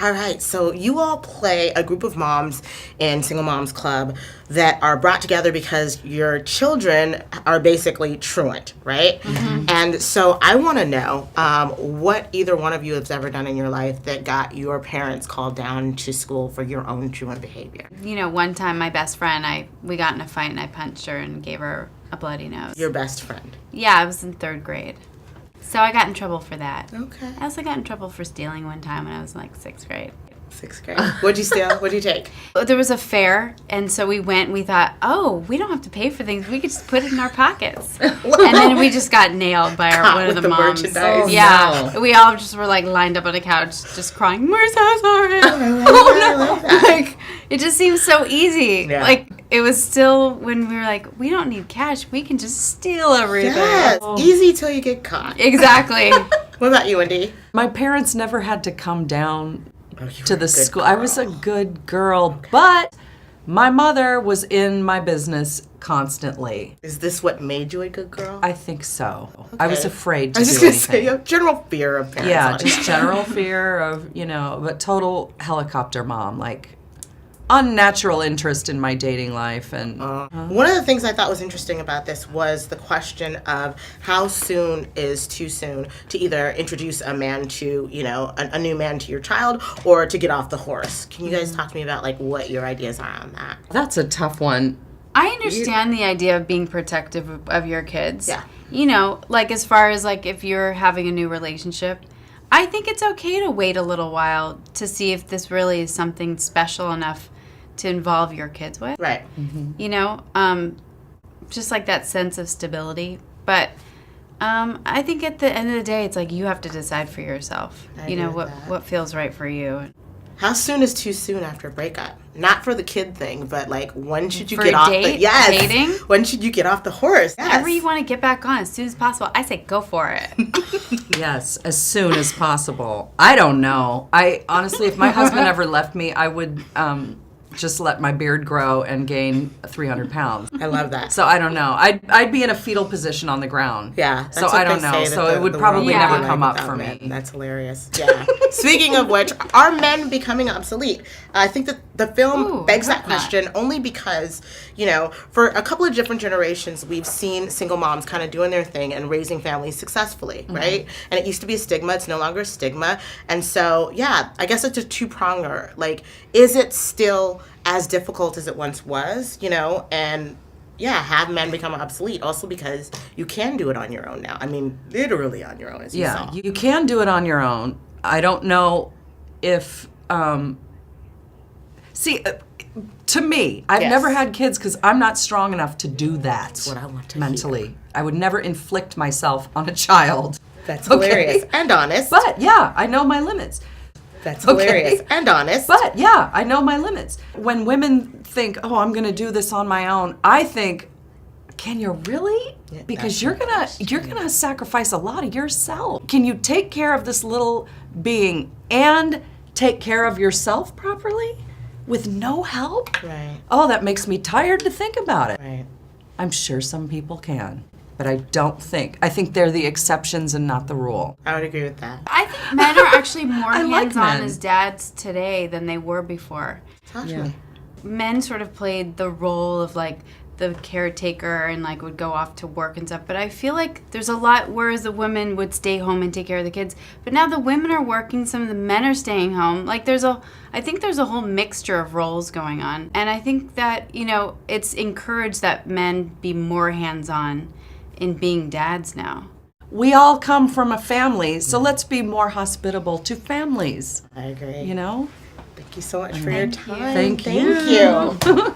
All right, so you all play a group of moms in Single Moms Club that are brought together because your children are basically truant, right? Mm-hmm. And so I want to know what either one of you has ever done in your life that got your parents called down to school for your own truant behavior. You know, one time my best friend, we got in a fight and I punched her and gave her a bloody nose. Your best friend? Yeah, I was in 3rd grade. So I got in trouble for that. Okay. I also got in trouble for stealing one time when I was in like 6th grade. 6th grade. What'd you steal? What'd you take? There was a fair, and so we went and we thought, oh, we don't have to pay for things. We could just put it in our pockets. And then we just got nailed by one of the moms. Merchandise. Yeah. No. We all just were like lined up on a couch just crying, we're so sorry. Oh, no. Like, it just seems so easy. Yeah. Like, it was still when we were like, we don't need cash. We can just steal everything. Yeah, it's easy till you get caught. Exactly. What about you, Wendy? My parents never had to come down to the school. Girl. I was a good girl, but my mother was in my business constantly. Is this what made you a good girl? I think so. Okay. I was afraid to do anything. I was just going to say, general fear of parents. Yeah, just general fear of, but total helicopter mom, like unnatural interest in my dating life. And one of the things I thought was interesting about this was the question of how soon is too soon to either introduce a man to, a new man to your child or to get off the horse. Can you guys talk to me about like what your ideas are on that? That's a tough one. I understand the idea of being protective of your kids. Yeah. Like as far as like if you're having a new relationship, I think it's okay to wait a little while to see if this really is something special enough to involve your kids with. Right. Mm-hmm. Just like that sense of stability. But I think at the end of the day, it's like you have to decide for yourself. What feels right for you. How soon is too soon after a breakup? Not for the kid thing, but like when should you for get a off date? the Dating? When should you get off the horse? Yes. Whenever you want to get back on as soon as possible, I say go for it. Yes, as soon as possible. I don't know. I honestly, if my husband ever left me, I would just let my beard grow and gain 300 pounds. I love that. So I don't know. I'd be in a fetal position on the ground. Yeah. So I don't know. So it would probably never come up for me. That's hilarious. Yeah. Speaking of which, are men becoming obsolete? I think that the film begs that question only because, for a couple of different generations, we've seen single moms kind of doing their thing and raising families successfully, right? And it used to be a stigma. It's no longer a stigma. And so, yeah, I guess it's a two-pronger. Like, is it still as difficult as it once was, and have men become obsolete also because you can do it on your own now. I mean, literally on your own, as you saw. You can do it on your own. I don't know if, to me, I've never had kids because I'm not strong enough to do that. That's what I want to mentally. hear. I would never inflict myself on a child. That's hilarious and honest. But yeah, I know my limits. That's hilarious and honest. But yeah, I know my limits. When women think, oh, I'm going to do this on my own, I think, can you really? Yeah, because you're gonna sacrifice a lot of yourself. Can you take care of this little being and take care of yourself properly with no help? Right. Oh, that makes me tired to think about it. Right. I'm sure some people can. But I think they're the exceptions and not the rule. I would agree with that. I think men are actually more hands-on men. as dads today than they were before. Yeah. Men sort of played the role of like the caretaker and like would go off to work and stuff. But I feel like there's a lot, whereas the women would stay home and take care of the kids. But now the women are working, some of the men are staying home. Like I think there's a whole mixture of roles going on. And I think that, it's encouraged that men be more hands-on in being dads now. We all come from a family, so let's be more hospitable to families. I agree. Thank you so much for your time. Thank you.